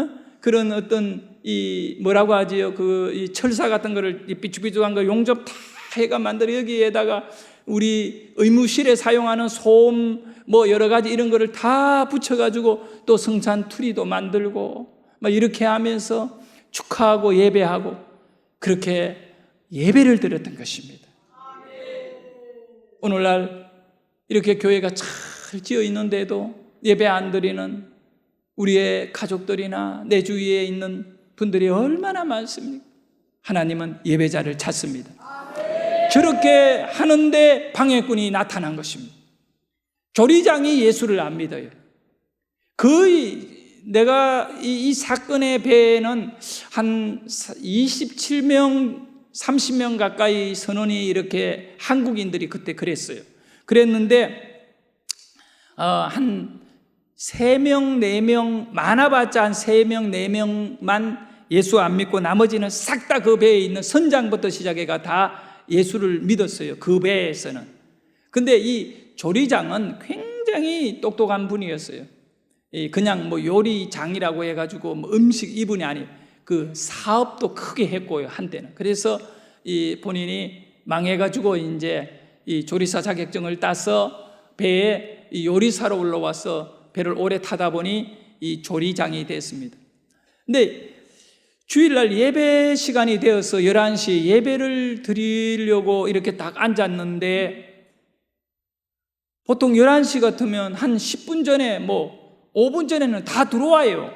그런 어떤 이 뭐라고 하지요? 그 이 철사 같은 거를 이 삐죽삐죽한 거 용접 다 해가 만들어 여기에다가 우리 의무실에 사용하는 솜 뭐 여러 가지 이런 거를 다 붙여가지고 또 성찬 투리도 만들고 막 이렇게 하면서 축하하고 예배하고 그렇게 예배를 드렸던 것입니다. 오늘날 이렇게 교회가 잘 지어 있는데도 예배 안 드리는 우리의 가족들이나 내 주위에 있는 분들이 얼마나 많습니까? 하나님은 예배자를 찾습니다. 저렇게 하는데 방해꾼이 나타난 것입니다. 조리장이 예수를 안 믿어요. 거의 내가 이 사건의 배에는 한 27명 30명 가까이 선원이 이렇게 한국인들이 그때 그랬어요. 그랬는데 한 3명 4명 많아봤자 한 3명 4명만 예수 안 믿고 나머지는 싹 다 그 배에 있는 선장부터 시작해가 다 예수를 믿었어요. 그 배에서는. 근데 이 조리장은 굉장히 똑똑한 분이었어요. 그냥 뭐 요리장이라고 해가지고 뭐 음식 이분이 아니에요. 그 사업도 크게 했고요, 한때는. 그래서 이 본인이 망해가지고 이제 이 조리사 자격증을 따서 배에 이 요리사로 올라와서 배를 오래 타다 보니 이 조리장이 됐습니다. 근데 주일날 예배 시간이 되어서 11시에 예배를 드리려고 이렇게 딱 앉았는데, 보통 11시 같으면 한 10분 전에 뭐 5분 전에는 다 들어와요.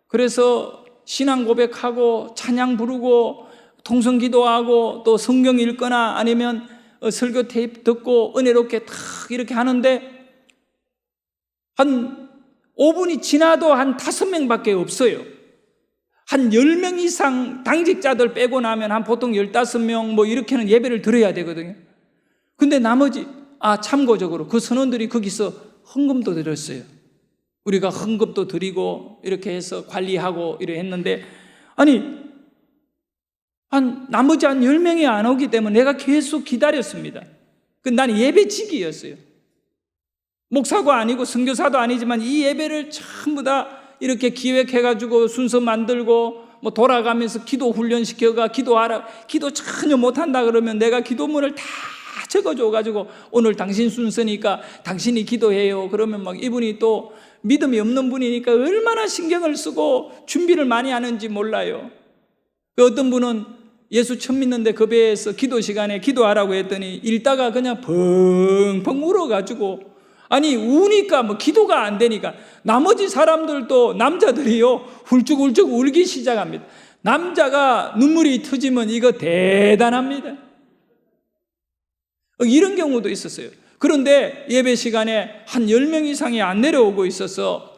그래서 신앙 고백하고 찬양 부르고 통성 기도하고 또 성경 읽거나 아니면 설교 테이프 듣고 은혜롭게 탁 이렇게 하는데, 한 5분이 지나도 한 5명밖에 없어요. 한 10명 이상 당직자들 빼고 나면 한 보통 15명 뭐 이렇게는 예배를 드려야 되거든요. 근데 나머지 참고적으로 그 선원들이 거기서 헌금도 드렸어요. 우리가 헌금도 드리고 이렇게 해서 관리하고 이래 했는데, 아니 나머지 한 10명이 안 오기 때문에 내가 계속 기다렸습니다. 나는 예배직이었어요. 목사도 아니고 선교사도 아니지만 이 예배를 전부 다 이렇게 기획해가지고 순서 만들고 뭐 돌아가면서 기도 훈련시켜가 기도하라, 기도 전혀 못한다 그러면 내가 기도문을 다 적어줘가지고 오늘 당신 순서니까 당신이 기도해요. 그러면 막 이분이 또 믿음이 없는 분이니까 얼마나 신경을 쓰고 준비를 많이 하는지 몰라요. 어떤 분은 예수 처음 믿는데 그 배에서 기도 시간에 기도하라고 했더니 읽다가 그냥 펑펑 울어가지고 아니 우니까 뭐 기도가 안 되니까 나머지 사람들도 남자들이요 훌쩍훌쩍 울기 시작합니다. 남자가 눈물이 터지면 이거 대단합니다. 이런 경우도 있었어요. 그런데 예배 시간에 한 10명 이상이 안 내려오고 있어서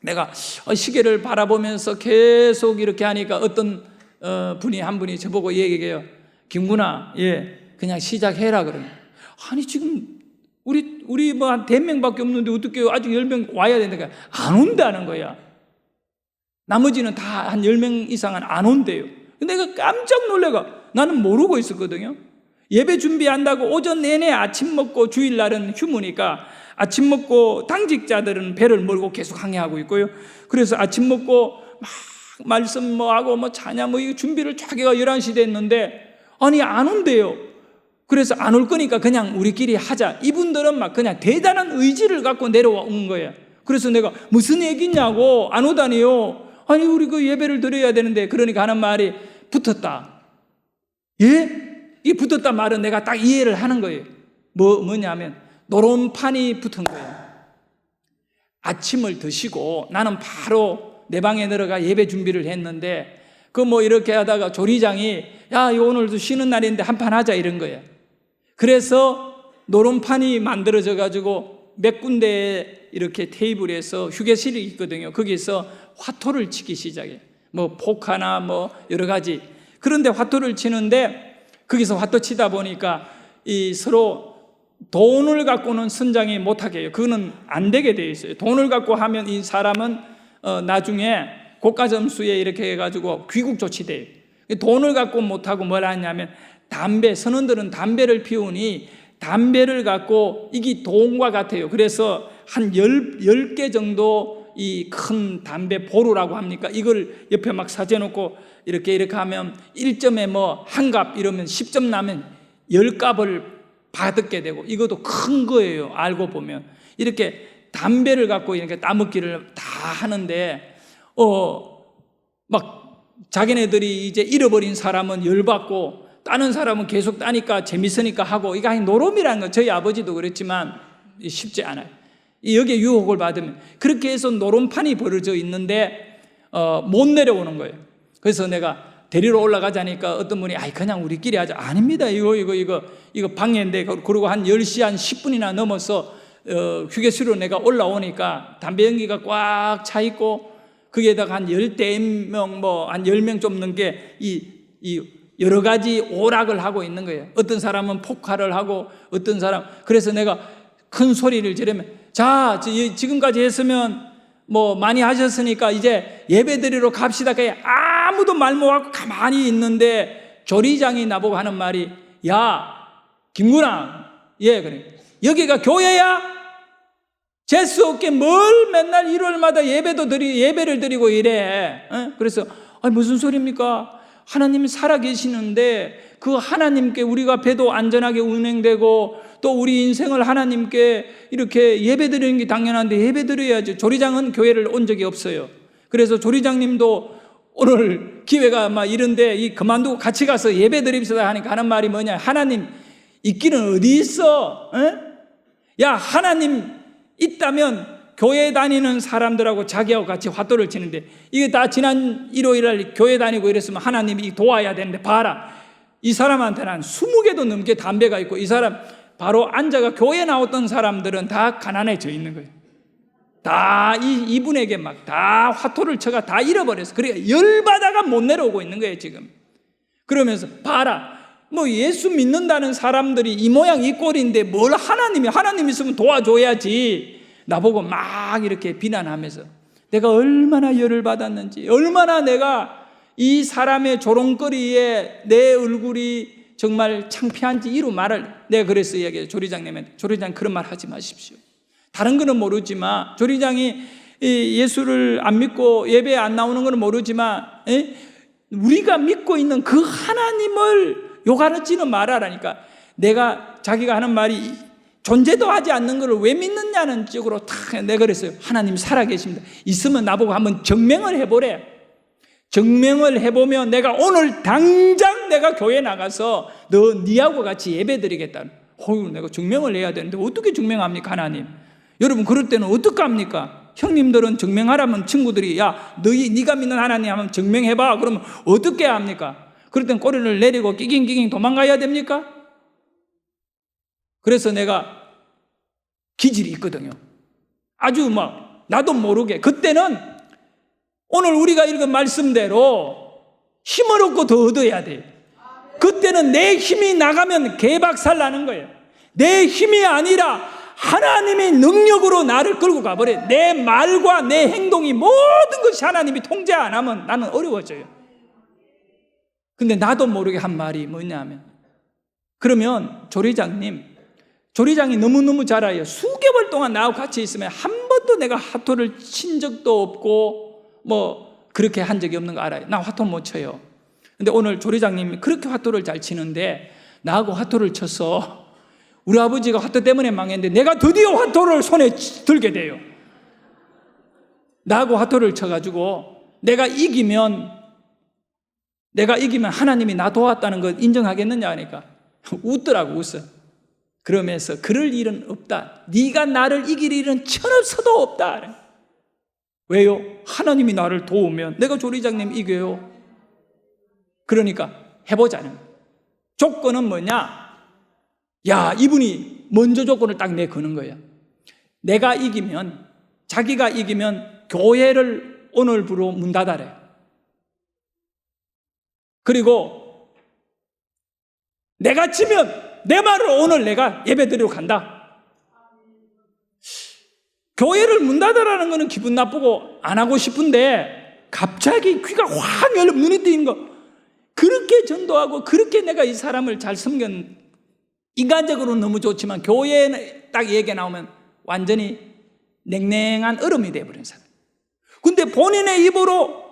내가 시계를 바라보면서 계속 이렇게 하니까 어떤 분이 한 분이 저보고 얘기해요. 김구나, 그냥 시작해라 그러면. 아니 지금 우리 뭐 한 100명밖에 없는데 어떻게 아직 10명 와야 되니까 안 온다는 거야. 나머지는 다 한 10명 이상은 안 온대요. 내가 깜짝 놀래가. 나는 모르고 있었거든요. 예배 준비한다고 오전 내내 아침 먹고, 주일날은 휴무니까 아침 먹고 당직자들은 배를 몰고 계속 항해하고 있고요. 그래서 아침 먹고 막 말씀 뭐 하고 뭐 찬양 뭐 이거 준비를 쫙 해가 11시 됐는데 아니 안 온대요. 그래서 안 올 거니까 그냥 우리끼리 하자. 이분들은 막 그냥 대단한 의지를 갖고 내려온 거예요. 그래서 내가 무슨 얘기냐고 안 오다니요. 아니 우리 그 예배를 드려야 되는데. 그러니까 하는 말이 붙었다. 예? 이 붙었단 말은 내가 딱 이해를 하는 거예요. 뭐냐면 노론판이 붙은 거예요. 아침을 드시고 나는 바로 내 방에 들어가 예배 준비를 했는데 그 뭐 이렇게 하다가 조리장이 야 이거 오늘도 쉬는 날인데 한판 하자 이런 거예요. 그래서 노론판이 만들어져 가지고 몇 군데에 이렇게 테이블에서 휴게실이 있거든요. 거기서 화토를 치기 시작해요. 뭐 포카나 뭐 여러 가지. 그런데 화토를 치는데 거기서 화토 치다 보니까 이 서로 돈을 갖고는 선장이 못하게 해요. 그거는 안 되게 되어 있어요. 돈을 갖고 하면 이 사람은 나중에 고가 점수에 이렇게 해가지고 귀국 조치돼요. 돈을 갖고 못하고 뭘 하냐면 선원들은 담배를 피우니 담배를 갖고 이게 돈과 같아요. 그래서 한 10개 정도 이 큰 담배 보루라고 합니까? 이걸 옆에 막 사재놓고 이렇게 하면 1점에 뭐 한 값 이러면 10점 나면 10값을 받게 되고 이것도 큰 거예요. 알고 보면 이렇게 담배를 갖고 이렇게 따먹기를 다 하는데 막 자기네들이 이제 잃어버린 사람은 열받고 따는 사람은 계속 따니까 재밌으니까 하고 이거 아니 노름이라는 건 저희 아버지도 그랬지만 쉽지 않아요. 여기에 유혹을 받으면 그렇게 해서 노름판이 벌어져 있는데 못 내려오는 거예요. 그래서 내가 데리러 올라가자니까 어떤 분이 그냥 우리끼리 하자. 아닙니다. 이거 방해인데. 그리고 한 10시 한 10분이나 넘어서 휴게실로 내가 올라오니까 담배 연기가 꽉 차 있고 거기에다가 한 10명 뭐 한 10명 좀 넘게 이 여러 가지 오락을 하고 있는 거예요. 어떤 사람은 폭발을 하고 어떤 사람. 그래서 내가 큰 소리를 지르면 자 지금까지 했으면 뭐 많이 하셨으니까 이제 예배 드리러 갑시다. 아무도 말 못하고 가만히 있는데 조리장이 나보고 하는 말이 야 김구나 그래 여기가 교회야? 재수 없게 뭘 맨날 일요일마다 예배를 드리고 이래. 그래서 무슨 소리입니까? 하나님이 살아계시는데 그 하나님께 우리가 배도 안전하게 운행되고 또 우리 인생을 하나님께 이렇게 예배드리는 게 당연한데 예배드려야지. 조리장은 교회를 온 적이 없어요. 그래서 조리장님도 오늘 기회가 막 이런데 그만두고 같이 가서 예배드립시다 하니까 하는 말이 뭐냐. 하나님 있기는 어디 있어? 야 하나님 있다면 교회 다니는 사람들하고 자기하고 같이 화도를 치는데 이게 다 지난 일요일날 교회 다니고 이랬으면 하나님이 도와야 되는데 봐라. 이 사람한테는 한 20개도 넘게 담배가 있고 이 사람 바로 앉아가 교회 나왔던 사람들은 다 가난해져 있는 거예요. 다 이분에게 막 다 화토를 쳐가 다 잃어버렸어. 그러니까 열받아가 못 내려오고 있는 거예요 지금. 그러면서 봐라 뭐 예수 믿는다는 사람들이 이 모양 이 꼴인데 뭘 하나님 있으면 도와줘야지. 나보고 막 이렇게 비난하면서 내가 얼마나 열을 받았는지, 얼마나 내가 이 사람의 조롱거리에 내 얼굴이 정말 창피한지 이루 말을 내가 그래서 이야기해요. 조리장님한테. 조리장 그런 말 하지 마십시오. 다른 거는 모르지만 조리장이 예수를 안 믿고 예배에 안 나오는 거는 모르지만 우리가 믿고 있는 그 하나님을 욕하지는 말아라니까. 자기가 하는 말이 존재도 하지 않는 것을 왜 믿느냐는 쪽으로 탁 내가 그랬어요. 하나님 살아계십니다. 있으면 나보고 한번 증명을 해보래. 증명을 해보면 내가 오늘 당장 내가 교회 나가서 니하고 같이 예배 드리겠다. 내가 증명을 해야 되는데 어떻게 증명합니까 하나님? 여러분 그럴 때는 어떡합니까? 형님들은 증명하라면 친구들이 야 네가 믿는 하나님 하면 증명해봐. 그러면 어떻게 합니까? 그럴 땐 꼬리를 내리고 끼깅 도망가야 됩니까? 그래서 내가 기질이 있거든요. 아주 막 나도 모르게 그때는 오늘 우리가 읽은 말씀대로 힘을 얻고 더 얻어야 돼요. 그때는 내 힘이 나가면 개박살 나는 거예요. 내 힘이 아니라 하나님의 능력으로 나를 끌고 가버려요. 내 말과 내 행동이 모든 것이 하나님이 통제 안 하면 나는 어려워져요. 근데 나도 모르게 한 말이 뭐냐면 그러면 조리장이 너무너무 잘 알아요. 수개월 동안 나하고 같이 있으면 한 번도 내가 화토를 친 적도 없고 뭐 그렇게 한 적이 없는 거 알아요. 나 화토 못 쳐요. 근데 오늘 조리장님이 그렇게 화토를 잘 치는데 나하고 화토를 쳐서 우리 아버지가 화토 때문에 망했는데 내가 드디어 화토를 손에 들게 돼요. 나하고 화토를 쳐가지고 내가 이기면 하나님이 나 도왔다는 걸 인정하겠느냐 하니까 웃더라고 웃어. 그러면서 그럴 일은 없다. 네가 나를 이길 일은 천없어도 없다. 왜요? 하나님이 나를 도우면 내가 조리장님 이겨요. 그러니까 해보자는 조건은 뭐냐? 야, 이분이 먼저 조건을 딱 내거는 거야. 자기가 이기면 교회를 오늘부로 문 닫아래. 그리고 내가 지면 내 말을 오늘 내가 예배드리러 간다. 교회를 문 닫으라는 거는 기분 나쁘고 안 하고 싶은데 갑자기 귀가 확 열려 눈이 뜨이는 거. 그렇게 전도하고 그렇게 내가 이 사람을 잘 섬긴 인간적으로는 너무 좋지만 교회에 딱 얘기 나오면 완전히 냉랭한 얼음이 돼버린 사람. 근데 본인의 입으로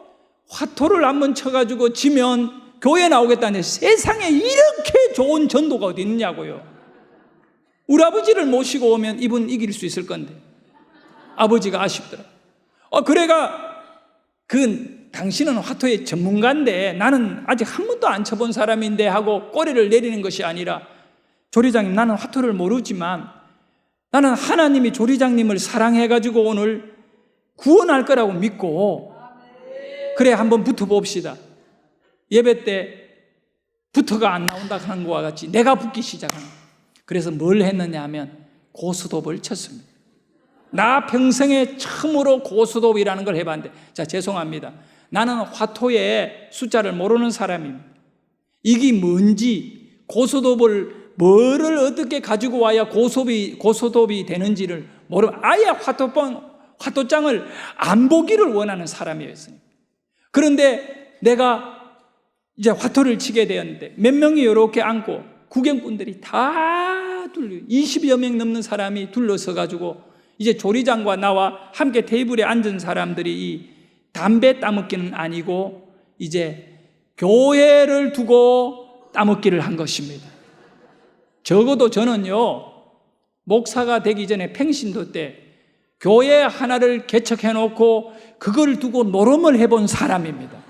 화토를 한번 쳐가지고 지면 교회 나오겠다는데 세상에 이렇게 좋은 전도가 어디 있냐고요. 우리 아버지를 모시고 오면 이분 이길 수 있을 건데 아버지가 아쉽더라. 그래가 당신은 화토의 전문가인데 나는 아직 한 번도 안 쳐본 사람인데 하고 꼬리를 내리는 것이 아니라 조리장님 나는 화토를 모르지만 나는 하나님이 조리장님을 사랑해가지고 오늘 구원할 거라고 믿고 그래 한번 붙어봅시다. 예배 때 붙어가 안 나온다 하는 것과 같이 내가 붙기 시작하는 거예요. 그래서 뭘 했느냐 하면 고스톱을 쳤습니다. 나 평생에 처음으로 고스톱이라는 걸 해봤는데 자 죄송합니다. 나는 화토의 숫자를 모르는 사람입니다. 이게 뭔지 고스톱을 뭐를 어떻게 가지고 와야 고스톱이 되는지를 모르고 아예 화토장을 안 보기를 원하는 사람이었어요. 그런데 내가 이제 화토를 치게 되었는데 몇 명이 이렇게 앉고 구경꾼들이 다 20여 명 넘는 사람이 둘러서 가지고 이제 조리장과 나와 함께 테이블에 앉은 사람들이 이 담배 따먹기는 아니고 이제 교회를 두고 따먹기를 한 것입니다. 적어도 저는요 목사가 되기 전에 평신도 때 교회 하나를 개척해 놓고 그걸 두고 노름을 해본 사람입니다.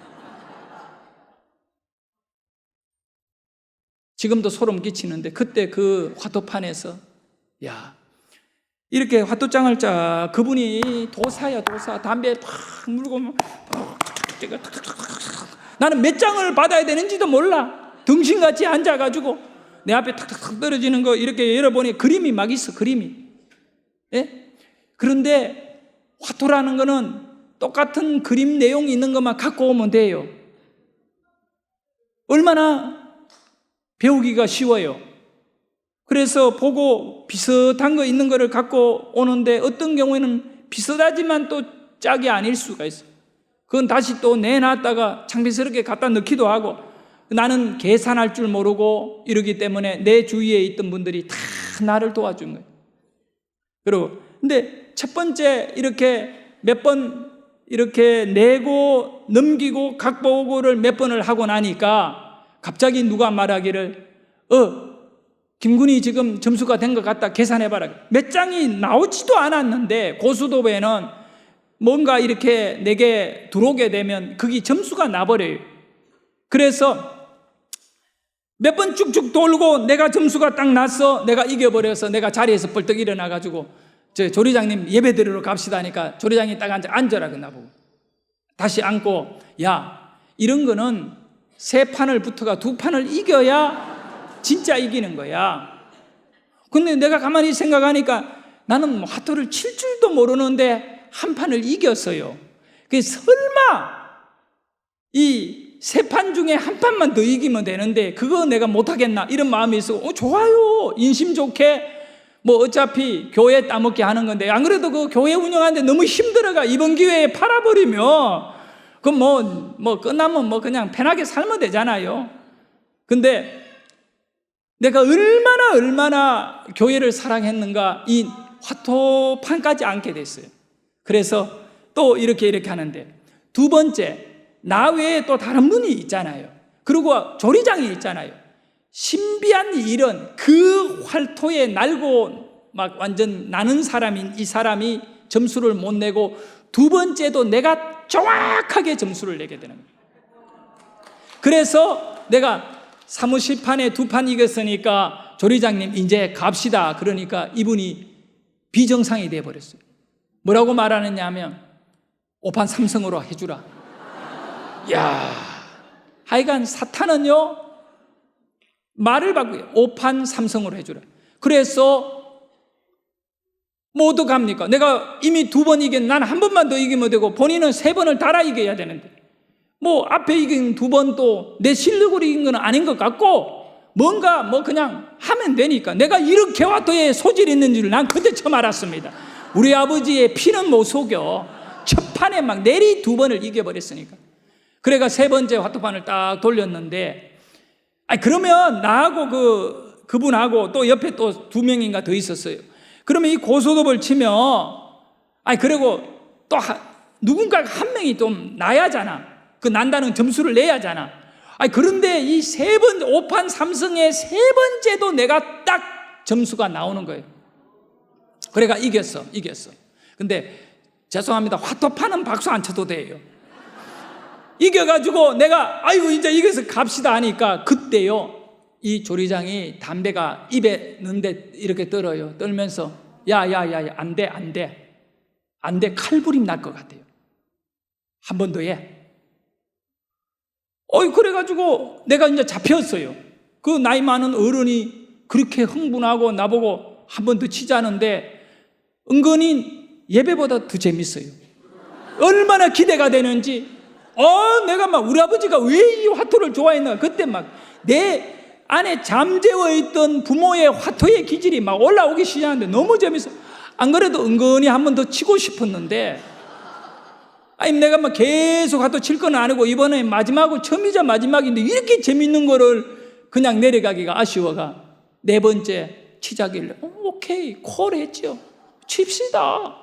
지금도 소름 끼치는데 그때 그 화토판에서 야 이렇게 화토장을 짜 그분이 도사야 도사 담배 팍 물고 나는 몇 장을 받아야 되는지도 몰라. 등신같이 앉아가지고 내 앞에 탁탁탁 떨어지는 거 이렇게 열어보니 그림이 막 있어. 그림이. 예? 그런데 화토라는 거는 똑같은 그림 내용이 있는 것만 갖고 오면 돼요. 얼마나 배우기가 쉬워요. 그래서 보고 비슷한 거 있는 거를 갖고 오는데 어떤 경우에는 비슷하지만 또 짝이 아닐 수가 있어요. 그건 다시 또 내놨다가 창피스럽게 갖다 넣기도 하고 나는 계산할 줄 모르고 이러기 때문에 내 주위에 있던 분들이 다 나를 도와준 거예요. 그리고 근데 첫 번째 이렇게 몇 번 이렇게 내고 넘기고 각보고를 몇 번을 하고 나니까 갑자기 누가 말하기를 김군이 지금 점수가 된 것 같다 계산해봐라. 몇 장이 나오지도 않았는데 고스톱에는 뭔가 이렇게 내게 들어오게 되면 그게 점수가 나버려요. 그래서 몇 번 쭉쭉 돌고 내가 점수가 딱 났어. 내가 이겨버려서 내가 자리에서 벌떡 일어나가지고 저 조리장님 예배 드리러 갑시다 하니까 조리장이 딱 앉아라. 그 나보고. 다시 앉고, 야, 이런 거는 세 판을 붙어가 두 판을 이겨야 진짜 이기는 거야. 근데 내가 가만히 생각하니까 나는 뭐 화투를 칠 줄도 모르는데 한 판을 이겼어요. 그래서 설마 이 세 판 중에 한 판만 더 이기면 되는데 그거 내가 못하겠나 이런 마음이 있어. 좋아요. 인심 좋게 뭐 어차피 교회 따먹게 하는 건데 안 그래도 그 교회 운영하는데 너무 힘들어가 이번 기회에 팔아버리면 그럼 뭐 끝나면 뭐 그냥 편하게 살면 되잖아요. 근데 내가 얼마나 교회를 사랑했는가 이 화토판까지 앉게 됐어요. 그래서 또 이렇게 하는데 두 번째, 나 외에 또 다른 분이 있잖아요. 그리고 조리장이 있잖아요. 신비한 일은 그 활토에 날고 막 완전 나는 사람인 이 사람이 점수를 못 내고 두 번째도 내가 정확하게 점수를 내게 되는 거예요. 그래서 내가 사무실판에 두 판 이겼으니까 조리장님 이제 갑시다. 그러니까 이분이 비정상이 돼버렸어요. 뭐라고 말하느냐 하면 5판 3승으로 해주라. 야, 하여간 사탄은요 말을 바꾸게 5판 3승으로 해주라. 그래서 모두 갑니까? 내가 이미 두 번 이긴 난 한 번만 더 이기면 되고 본인은 세 번을 달아 이겨야 되는데 뭐 앞에 이긴 두 번 또 내 실력으로 이긴 건 아닌 것 같고 뭔가 뭐 그냥 하면 되니까 내가 이렇게 화토에 소질이 있는 줄 난 그때 처음 알았습니다. 우리 아버지의 피는 못 속여. 첫 판에 막 내리 두 번을 이겨버렸으니까. 그래가 세 번째 화토판을 딱 돌렸는데 그러면 나하고 그분하고 또 옆에 또 두 명인가 더 있었어요. 그러면 이 고소톱을 치면 그리고 또 누군가 한 명이 좀 나야잖아. 그 난다는 점수를 내야잖아. 그런데 이 세 번 5판 3승의 세 번째도 내가 딱 점수가 나오는 거예요. 그래가 이겼어. 근데 죄송합니다. 화토판은 박수 안 쳐도 돼요. 이겨가지고 내가 아이고 이제 이겨서 갑시다 하니까 그때요 이 조리장이 담배가 입에 넣는데 이렇게 떨어요. 떨면서 야야야 안돼 칼부림 날 것 같아요. 한 번 더 해. 그래가지고 내가 이제 잡혔어요. 그 나이 많은 어른이 그렇게 흥분하고 나보고 한 번 더 치자는데 은근히 예배보다 더 재밌어요. 얼마나 기대가 되는지. 내가 막 우리 아버지가 왜 이 화토를 좋아했나. 그때 막 내 안에 잠재워 있던 부모의 화토의 기질이 막 올라오기 시작하는데 너무 재밌어. 안 그래도 은근히 한 번 더 치고 싶었는데 내가 막 계속 화토 칠 건 아니고 이번에 마지막으로 처음이자 마지막인데 이렇게 재밌는 거를 그냥 내려가기가 아쉬워가 네 번째 치자길래 오케이 콜했죠. 칩시다.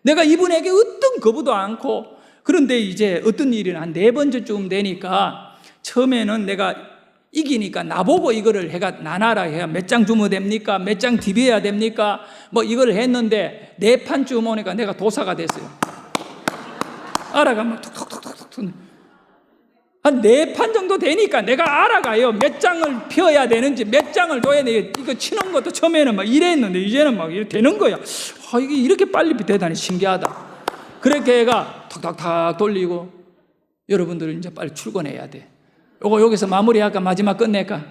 내가 이분에게 어떤 거부도 않고. 그런데 이제 어떤 일이 한 네 번째쯤 되니까 처음에는 내가 이기니까 나보고 이거를 해가 나눠라 해야 몇 장 주면 됩니까? 몇 장 디벼야 됩니까? 뭐 이걸 했는데 네 판쯤 오니까 내가 도사가 됐어요. 알아가 막 툭툭툭툭툭 한 네 판 정도 되니까 내가 알아가요. 몇 장을 펴야 되는지 몇 장을 둬야 돼. 이거 치는 것도 처음에는 막 이랬는데 이제는 막 이렇게 되는 거야. 이게 이렇게 빨리 대단히 신기하다. 그렇게 해가 탁탁탁 돌리고 여러분들은 이제 빨리 출근해야 돼. 여기서 마무리할까 마지막 끝낼까?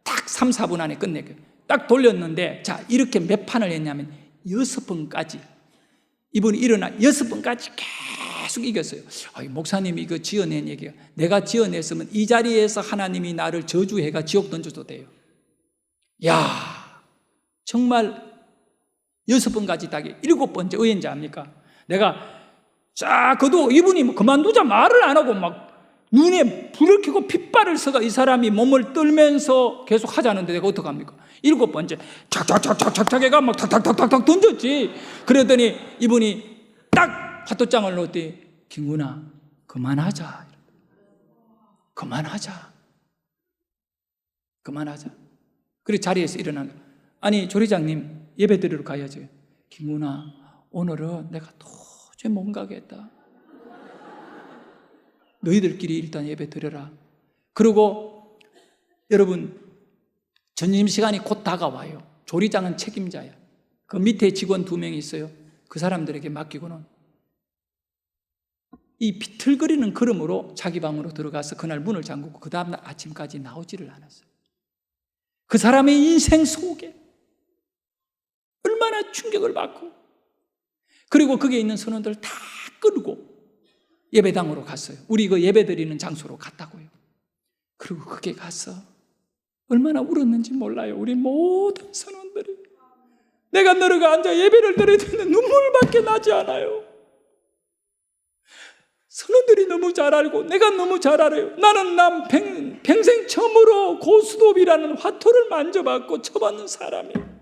딱 3, 4분 안에 끝낼게요. 딱 돌렸는데 자 이렇게 몇 판을 했냐면 6번까지 이분이 일어나 6번까지 계속 이겼어요. 목사님이 이거 지어낸 얘기가 내가 지어냈으면 이 자리에서 하나님이 나를 저주해가 지옥 던져도 돼요. 야 정말 6번까지 따기 7번째 의인지 압니까? 내가 그도 이분이 뭐 그만두자 말을 안 하고 막 눈에 불을 켜고 핏발을 써가 이 사람이 몸을 떨면서 계속 하자는데 내가 어떡합니까? 7번째 착착착착착 해가 막 탁탁탁탁 던졌지. 그랬더니 이분이 딱 화토장을 놓았더니 김구나 그만하자. 그래 자리에서 일어난 거야. 아니 조리장님 예배 드리러 가야죠. 김구나 오늘은 내가 도저히 못 가겠다. 너희들끼리 일단 예배 드려라. 그리고 여러분 점심시간이 곧 다가와요. 조리장은 책임자야. 그 밑에 직원 2명이 있어요. 그 사람들에게 맡기고는 이 비틀거리는 걸음으로 자기 방으로 들어가서 그날 문을 잠그고 그 다음날 아침까지 나오지를 않았어요. 그 사람의 인생 속에 얼마나 충격을 받고, 그리고 거기에 있는 선원들 다 끌고 예배당으로 갔어요. 우리 그 예배 드리는 장소로 갔다고요. 그리고 거기에 가서 얼마나 울었는지 몰라요. 우리 모든 선원들이. 내가 너희가 앉아 예배를 드려야 되는데 눈물밖에 나지 않아요. 선원들이 너무 잘 알고 내가 너무 잘 알아요. 나는 평생 처음으로 고스톱이라는 화토를 만져봤고 쳐봤는 사람이에요.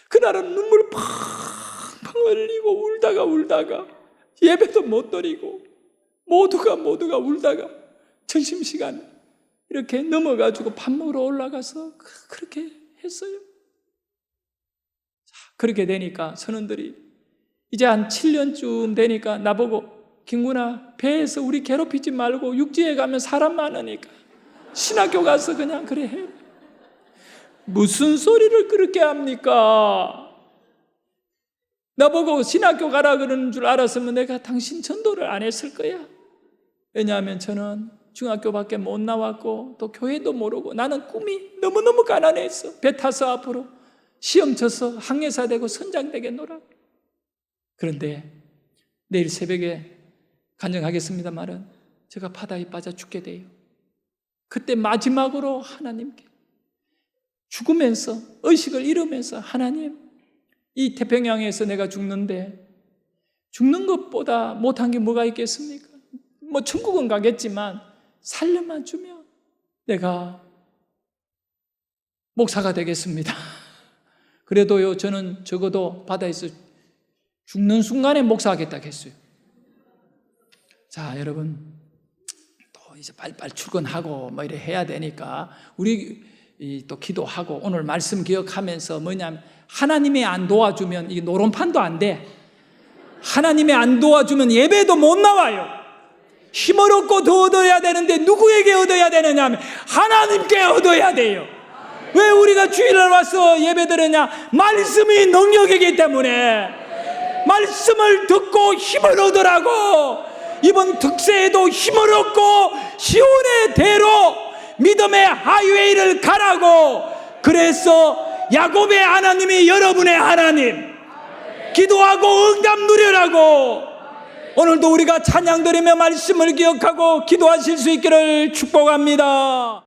그날은 눈물 팡팡 흘리고 울다가 예배도 못 드리고 모두가 울다가 점심시간 이렇게 넘어가지고 밥 먹으러 올라가서 그렇게 했어요. 자, 그렇게 되니까 선원들이 이제 한 7년쯤 되니까 나보고 김구나, 배에서 우리 괴롭히지 말고 육지에 가면 사람 많으니까 신학교 가서 그냥 그래 해. 무슨 소리를 그렇게 합니까? 나보고 신학교 가라 그러는 줄 알았으면 내가 당신 전도를 안 했을 거야. 왜냐하면 저는 중학교밖에 못 나왔고 또 교회도 모르고 나는 꿈이 너무너무 가난했어. 배 타서 앞으로 시험 쳐서 항해사 되고 선장 되겠노라. 그런데 내일 새벽에 간증하겠습니다마는 제가 바다에 빠져 죽게 돼요. 그때 마지막으로 하나님께 죽으면서 의식을 잃으면서 하나님, 이 태평양에서 내가 죽는데 죽는 것보다 못한 게 뭐가 있겠습니까? 뭐 천국은 가겠지만 살려만 주면 내가 목사가 되겠습니다. 그래도요, 저는 적어도 바다에서 죽는 순간에 목사하겠다고 했어요. 자, 여러분, 또 이제 빨리빨리 출근하고 뭐 이래 해야 되니까 우리 또 기도하고 오늘 말씀 기억하면서 뭐냐면 하나님이 안 도와주면 이 노론판도 안 돼. 하나님이 안 도와주면 예배도 못 나와요. 힘을 얻고 더 얻어야 되는데 누구에게 얻어야 되느냐 하면 하나님께 얻어야 돼요. 왜 우리가 주일날 와서 예배 드리냐? 말씀이 능력이기 때문에 말씀을 듣고 힘을 얻으라고. 이번 특세에도 힘을 얻고 시온의 대로 믿음의 하이웨이를 가라고. 그래서 야곱의 하나님이 여러분의 하나님, 기도하고 응답 누리라고. 오늘도 우리가 찬양 드리며 말씀을 기억하고 기도하실 수 있기를 축복합니다.